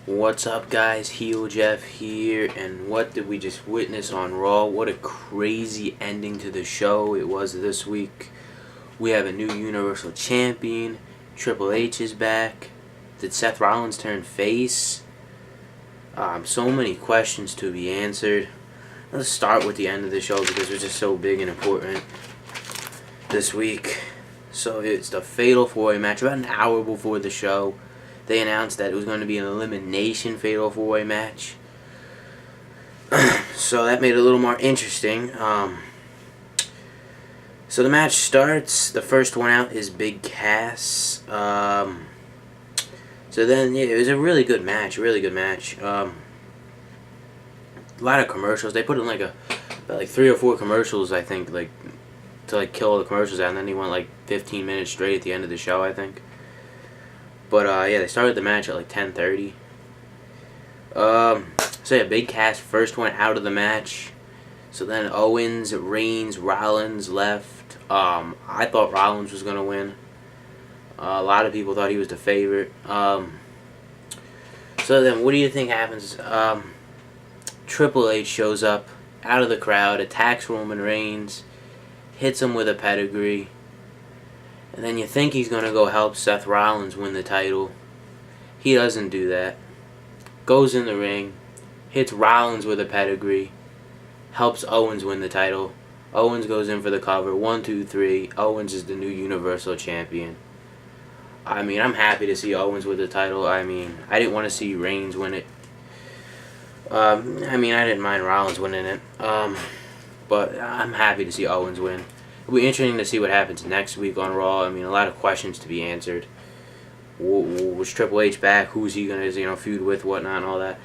What's up, guys? Heel Jeff here, and what did we just witness on Raw? What a crazy ending to the show it was this week. We have a new Universal Champion. Triple H is back. Did Seth Rollins turn face? So many questions to be answered. Let's start with the end of the show because it was just so big and important this week. So it's the Fatal 4-Way match. About an hour before the show, they announced that it was going to be an elimination Fatal 4-Way match. So that made it a little more interesting. So the match starts. The first one out is Big Cass. So then, yeah, it was a really good match. A lot of commercials. They put in like 3 or 4 commercials, I think, to kill all the commercials out, and then he went 15 minutes straight at the end of the show, I think. But yeah, they started the match at 10:30. So yeah, Big Cass first went out of the match. So then Owens, Reigns, Rollins left. I thought Rollins was gonna win. A lot of people thought he was the favorite. So then, what do you think happens? Triple H shows up out of the crowd, attacks Roman Reigns, hits him with a pedigree, and then you think he's going to go help Seth Rollins win the title. He doesn't do that. Goes in the ring, hits Rollins with a pedigree, helps Owens win the title. Owens goes in for the cover. 1, 2, 3. Owens is the new Universal Champion. I mean, I'm happy to see Owens with the title. I mean, I didn't want to see Reigns win it. I didn't mind Rollins winning it. But I'm happy to see Owens win. It'll be interesting to see what happens next week on Raw. I mean, a lot of questions to be answered. Was Triple H back? Who's he going to feud with, whatnot, and all that.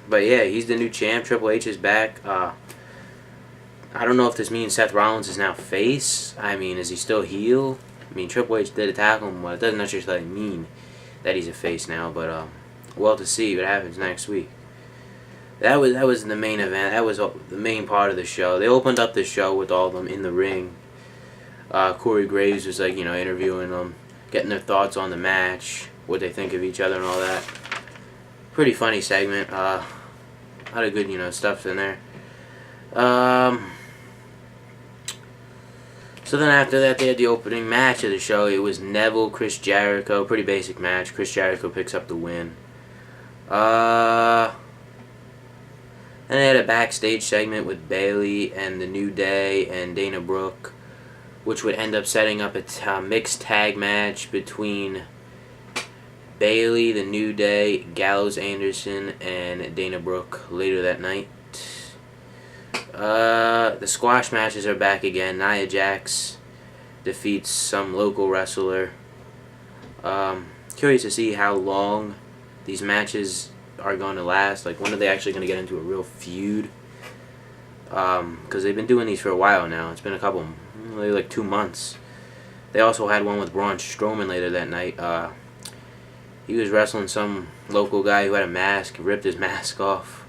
But yeah, he's the new champ. Triple H is back. I don't know if this means Seth Rollins is now face. I mean, is he still heel? I mean, Triple H did attack him, but it doesn't necessarily mean that he's a face now. But well, to see what happens next week. That was the main event. That was the main part of the show. They opened up the show with all of them in the ring. Corey Graves was interviewing them, getting their thoughts on the match, what they think of each other and all that. Pretty funny segment. A lot of good stuff in there. So then after that, they had the opening match of the show. It was Neville, Chris Jericho. Pretty basic match. Chris Jericho picks up the win. And they had a backstage segment with Bayley and the New Day and Dana Brooke, which would end up setting up a mixed tag match between Bayley, the New Day, Gallows Anderson, and Dana Brooke later that night. The squash matches are back again. Nia Jax defeats some local wrestler. Curious to see how long these matches are going to last. When are they actually going to get into a real feud? Because they've been doing these for a while now. It's been maybe 2 months. They also had one with Braun Strowman later that night. He was wrestling some local guy who had a mask, ripped his mask off.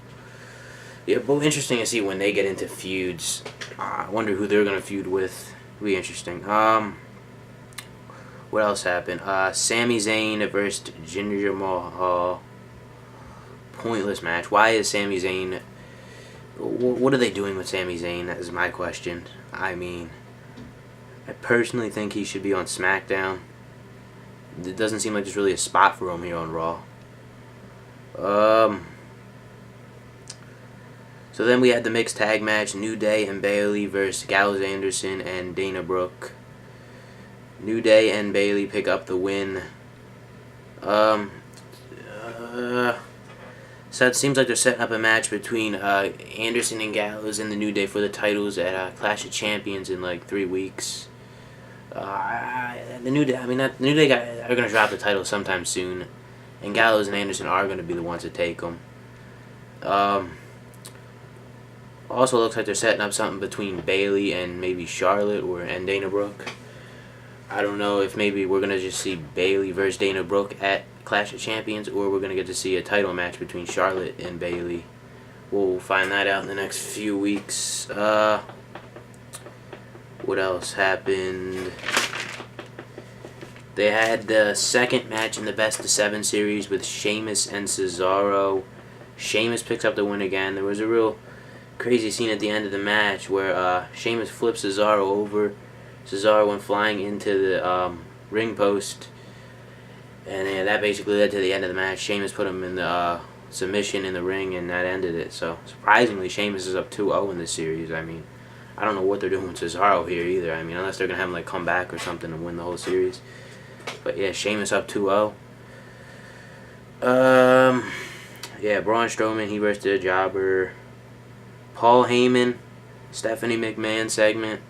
Yeah, but interesting to see when they get into feuds. I wonder who they're going to feud with. It'll be interesting. What else happened? Sami Zayn versus Jinder Mahal. Pointless match. Why is Sami Zayn... What are they doing with Sami Zayn? That is my question. I mean, I personally think he should be on SmackDown. It doesn't seem like there's really a spot for him here on Raw. So then we had the mixed tag match. New Day and Bayley versus Gallows Anderson and Dana Brooke. New Day and Bayley pick up the win. So it seems like they're setting up a match between Anderson and Gallows and the New Day for the titles at Clash of Champions in 3 weeks. The New Day, the New Day are going to drop the title sometime soon, and Gallows and Anderson are going to be the ones to take them. Also looks like they're setting up something between Bayley and maybe Charlotte and Dana Brooke. I don't know if maybe we're going to just see Bayley versus Dana Brooke at Clash of Champions, or we're going to get to see a title match between Charlotte and Bayley. We'll find that out in the next few weeks. What else happened? They had the second match in the best of 7 series with Sheamus and Cesaro. Sheamus picks up the win again. There was a real crazy scene at the end of the match where Sheamus flips Cesaro over. Cesaro went flying into the ring post, and that basically led to the end of the match. Sheamus put him in the submission in the ring, and that ended it. So surprisingly, Sheamus is up 2-0 in this series. I mean, I don't know what they're doing with Cesaro here either. I mean, unless they're gonna have him like come back or something and win the whole series. But yeah, Sheamus up 2-0. Yeah, Braun Strowman, he versus the Jobber. Paul Heyman, Stephanie McMahon segment.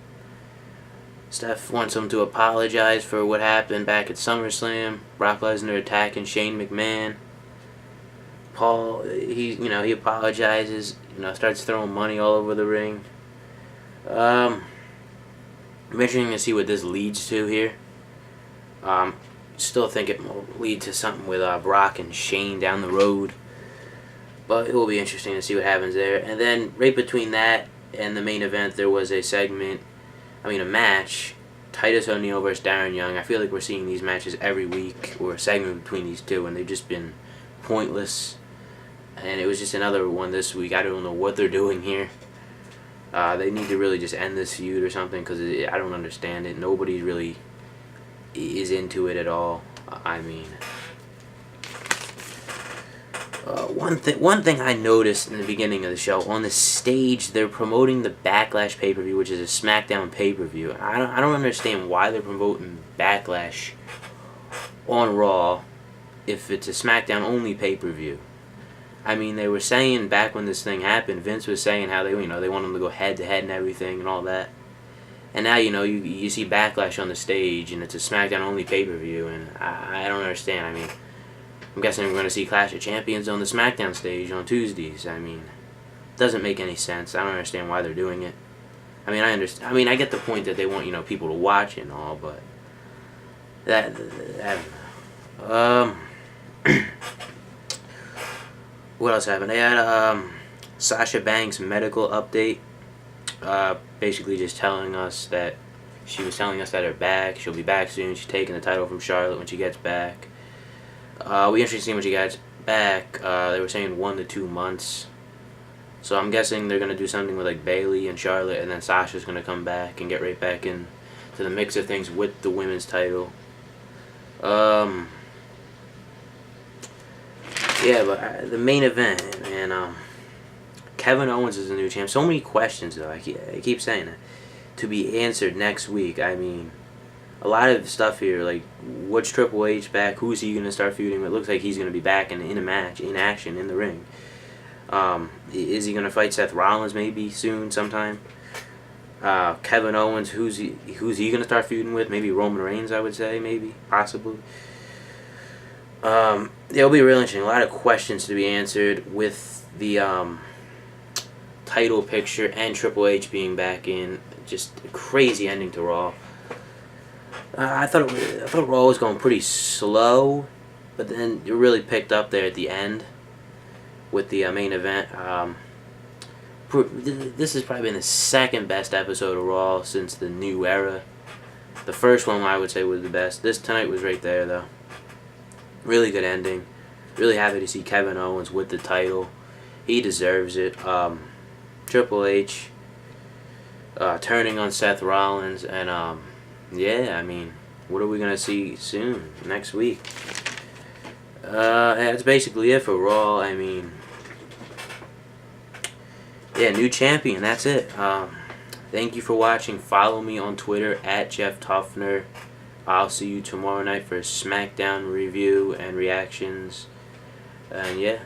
Steph wants him to apologize for what happened back at SummerSlam. Brock Lesnar attacking Shane McMahon. Paul, he apologizes. Starts throwing money all over the ring. I'm interesting to see what this leads to here. Still think it will lead to something with Brock and Shane down the road. But it will be interesting to see what happens there. And then right between that and the main event, there was a match. Titus O'Neil versus Darren Young. I feel like we're seeing these matches every week, or a segment between these two, and they've just been pointless. And it was just another one this week. I don't know what they're doing here. They need to really just end this feud or something, because I don't understand it. Nobody really is into it at all. I mean, one thing I noticed in the beginning of the show, on the stage they're promoting the Backlash pay-per-view, which is a SmackDown pay-per-view. I don't understand why they're promoting Backlash on Raw if it's a SmackDown only pay-per-view. I mean, they were saying back when this thing happened, Vince was saying how they want them to go head to head and everything and all that. And now, you see Backlash on the stage, and it's a SmackDown only pay-per-view, and I don't understand. I mean, I'm guessing we're going to see Clash of Champions on the SmackDown stage on Tuesdays. I mean, it doesn't make any sense. I don't understand why they're doing it. I mean, I get the point that they want, people to watch and all, but I don't know. What else happened? They had Sasha Banks' medical update. Basically just telling us that her back. She'll be back soon. She's taking the title from Charlotte when she gets back. We interested to see when she gets back. They were saying 1 to 2 months. So I'm guessing they're gonna do something with like Bayley and Charlotte, and then Sasha's gonna come back and get right back in to the mix of things with the women's title. Yeah, but the main event, man. Kevin Owens is the new champ. So many questions, though. I keep saying it. To be answered next week. I mean, a lot of stuff here, like, what's Triple H back? Who's he going to start feuding with? It looks like he's going to be back in a match, in action, in the ring. Is he going to fight Seth Rollins maybe soon, sometime? Kevin Owens, who's he going to start feuding with? Maybe Roman Reigns, I would say, maybe, possibly. It'll be real interesting. A lot of questions to be answered with the title picture and Triple H being back in. Just a crazy ending to Raw. I thought Raw was going pretty slow, but then it really picked up there at the end with the main event. This has probably been the second best episode of Raw since the new era. The first one I would say was the best. This tonight was right there though. Really good ending. Really happy to see Kevin Owens with the title. He deserves it. Triple H turning on Seth Rollins, and yeah, I mean, what are we gonna see soon next week? That's basically it for Raw. I mean, yeah, new champion. That's it. Thank you for watching. Follow me on Twitter at Jeff Tuffner. I'll see you tomorrow night for a SmackDown review and reactions. And yeah.